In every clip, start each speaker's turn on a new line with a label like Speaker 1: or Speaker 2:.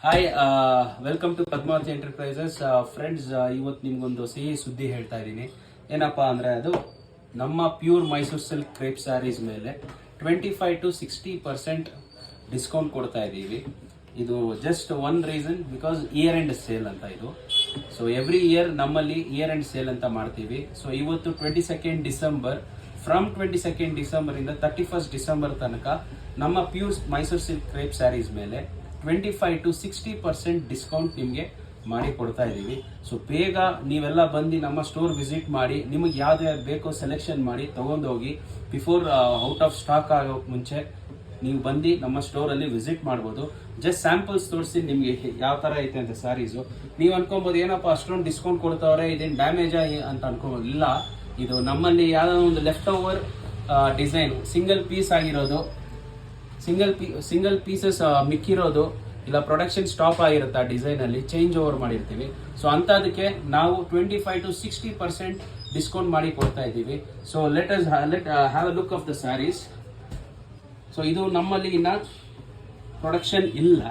Speaker 1: Hi, welcome to Padmavathi enterprises. Friends, ಇವತ್ತು ನಿಮ್ಗೊಂದು ಸಿಹಿ ಸುದ್ದಿ ಹೇಳ್ತಾ ಇದ್ದೀನಿ. ಏನಪ್ಪಾ ಅಂದರೆ ಅದು ನಮ್ಮ pure Mysuru silk crepe sarees ಮೇಲೆ 25 to 60% ಡಿಸ್ಕೌಂಟ್ ಕೊಡ್ತಾ ಇದ್ದೀವಿ. ಇದು just one reason, because year end sale ಅಂತ ಇದು. ಸೊ ಎವ್ರಿ ಇಯರ್ ನಮ್ಮಲ್ಲಿ ಇಯರ್ ಎಂಡ್ ಸೇಲ್ ಅಂತ ಮಾಡ್ತೀವಿ. ಸೊ ಇವತ್ತು 22nd December, from 22nd December ಇಂದ 31st ಡಿಸೆಂಬರ್ ತನಕ ನಮ್ಮ pure Mysuru silk crepe sarees ಮೇಲೆ 25 to 60% ಡಿಸ್ಕೌಂಟ್ ನಿಮಗೆ ಮಾಡಿ ಕೊಡ್ತಾ ಇದ್ದೀವಿ. ಸೊ ಬೇಗ ನೀವೆಲ್ಲ ಬಂದು ನಮ್ಮ ಸ್ಟೋರ್ ವಿಸಿಟ್ ಮಾಡಿ, ನಿಮಗೆ ಯಾವ್ದು ಬೇಕೋ ಸೆಲೆಕ್ಷನ್ ಮಾಡಿ ತಗೊಂಡೋಗಿ, ಬಿಫೋರ್ ಔಟ್ ಆಫ್ ಸ್ಟಾಕ್ ಆಗೋಕೆ ಮುಂಚೆ ನೀವು ಬಂದು ನಮ್ಮ ಸ್ಟೋರಲ್ಲಿ ವಿಸಿಟ್ ಮಾಡ್ಬೋದು. ಜಸ್ಟ್ ಸ್ಯಾಂಪಲ್ಸ್ ತೋರಿಸಿ ನಿಮಗೆ ಯಾವ ಥರ ಐತೆ ಅಂತ ಸ್ಯಾರೀಸು. ನೀವು ಅನ್ಕೊಬೋದು ಏನಪ್ಪ ಅಷ್ಟೊಂದು ಡಿಸ್ಕೌಂಟ್ ಕೊಡ್ತಾವ್ರೆ, ಇದೇನು ಡ್ಯಾಮೇಜಾ ಅಂತ ಅನ್ಕೊಬೋದು. ಇಲ್ಲ, ಇದು ನಮ್ಮಲ್ಲಿ ಯಾವುದೋ ಒಂದು left over design, single piece ಆಗಿರೋದು, ಸಿಂಗಲ್ ಪೀಸಸ್ ಮಿಕ್ಕಿರೋದು, ಇಲ್ಲ ಪ್ರೊಡಕ್ಷನ್ ಸ್ಟಾಪ್ ಆಗಿರುತ್ತೆ ಆ ಡಿಸೈನಲ್ಲಿ, ಚೇಂಜ್ ಓವರ್ ಮಾಡಿರ್ತೀವಿ. ಸೊ ಅಂಥದಕ್ಕೆ ನಾವು 25 to 60% ಡಿಸ್ಕೌಂಟ್ ಮಾಡಿ ಕೊಡ್ತಾ ಇದ್ದೀವಿ. So let have a look of the sarees. So ಇದು ನಮ್ಮಲ್ಲಿ ಇನ್ನು ಪ್ರೊಡಕ್ಷನ್ ಇಲ್ಲ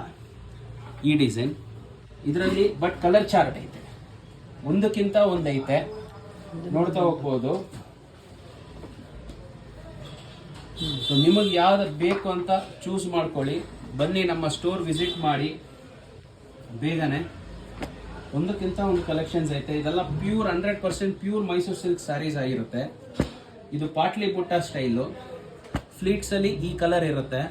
Speaker 1: ಈ ಡಿಸೈನ್ ಇದರಲ್ಲಿ, ಬಟ್ ಕಲರ್ ಚಾರ್ಟ್ ಐತೆ, ಒಂದಕ್ಕಿಂತ ಒಂದೈತೆ, ನೋಡ್ತಾ ಹೋಗ್ಬೋದು. ಸೊ ನಿಮಗೆ ಯಾವ್ದು ಬೇಕು ಅಂತ ಚೂಸ್ ಮಾಡ್ಕೊಳ್ಳಿ, ಬನ್ನಿ ನಮ್ಮ ಸ್ಟೋರ್ ವಿಸಿಟ್ ಮಾಡಿ ಬೇಗನೆ. ಒಂದಕ್ಕಿಂತ ಒಂದು ಕಲೆಕ್ಷನ್ಸ್ ಐತೆ. ಇದೆಲ್ಲ pure 100% pure Mysuru silk sarees ಆಗಿರುತ್ತೆ. ಇದು ಪಾಟ್ಲಿ ಬುಟ್ಟ ಸ್ಟೈಲು, ಫ್ಲೀಟ್ಸ್ ಅಲ್ಲಿ ಈ ಕಲರ್ ಇರುತ್ತೆ.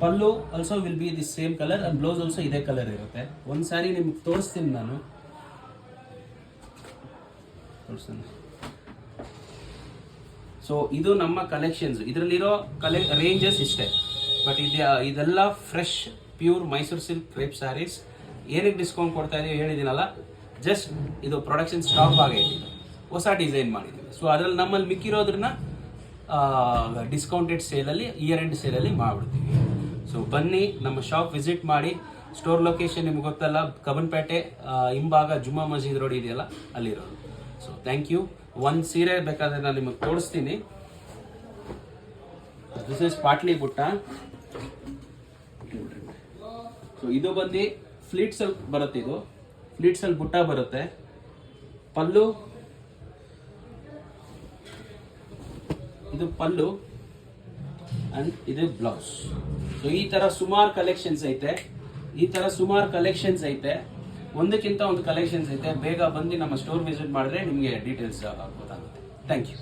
Speaker 1: Pallu also will be the same colour and blouse also ಇದೇ ಕಲರ್ ಇರುತ್ತೆ. ಒಂದು ಸ್ಯಾರಿ ನಿಮ್ಗೆ ತೋರಿಸ್ತೀನಿ ನಾನು. ಸೊ ಇದು ನಮ್ಮ ಕಲೆಕ್ಷನ್ಸ್. ಇದರಲ್ಲಿರೋ ರೇಂಜಸ್ ಇಷ್ಟೇ, ಬಟ್ ಇದೆಲ್ಲ fresh pure Mysuru silk crepe saris. ಏನಕ್ಕೆ ಡಿಸ್ಕೌಂಟ್ ಕೊಡ್ತಾ ಇದೀವಿ ಹೇಳಿದ್ದೀನಲ್ಲ, ಜಸ್ಟ್ ಇದು ಪ್ರೊಡಕ್ಷನ್ ಸ್ಟಾಪ್ ಆಗೈತಿ, ಹೊಸ ಡಿಸೈನ್ ಮಾಡಿದ್ದೀವಿ. ಸೊ ಅದರಲ್ಲಿ ನಮ್ಮಲ್ಲಿ ಮಿಕ್ಕಿರೋದ್ರನ್ನ ಡಿಸ್ಕೌಂಟೆಡ್ ಸೇಲಲ್ಲಿ, ಇಯರ್ ಎಂಡ್ ಸೇಲಲ್ಲಿ ಮಾಡಿಬಿಡ್ತೀವಿ. ಸೊ ಬನ್ನಿ ನಮ್ಮ ಶಾಪ್ ವಿಸಿಟ್ ಮಾಡಿ. ಸ್ಟೋರ್ ಲೊಕೇಶನ್ ನಿಮ್ಗೆ ಗೊತ್ತಲ್ಲ, ಕಬ್ಬನ್ಪೇಟೆ ಹಿಂಭಾಗ ಜುಮ್ಮಾ ಮಸ್ಜಿದ್ ರೋಡ್ ಇದೆಯಲ್ಲ, ಅಲ್ಲಿರೋದು. So thank you. ಒಂದು ಸೀರೆ ಬೇಕಾದ್ರೆ ನಾನು ನಿಮಗೆ ತೋರಿಸ್ತೀನಿ. ದಿಸ್ ಇಸ್ ಪಾಟ್ಲಿ ಬುಟ್ಟ. ಸೊ ಇದು ಬಂದು ಫ್ಲೀಟ್ಸ್ ಅಲ್ಲಿ ಬರುತ್ತೆ, ಇದು ಫ್ಲೀಟ್ಸ್ ಅಲ್ಲಿ ಬುಟ್ಟ ಬರುತ್ತೆ. ಪಲ್ಲು, ಇದು ಪಲ್ಲು ಅಂಡ್ ಇದು ಬ್ಲೌಸ್. ಸೊ ಈ ತರ ಸುಮಾರು ಕಲೆಕ್ಷನ್ಸ್ ಐತೆ, ಒಂದಕ್ಕಿಂತ ಒಂದು ಕಲೆಕ್ಷನ್ಸ್ ಐತೆ. ಬೇಗ ಬಂದು ನಮ್ಮ ಸ್ಟೋರ್ ವಿಸಿಟ್ ಮಾಡಿದ್ರೆ ನಿಮಗೆ ಡೀಟೇಲ್ಸ್ ಗೊತ್ತಾಗುತ್ತೆ. Thank you.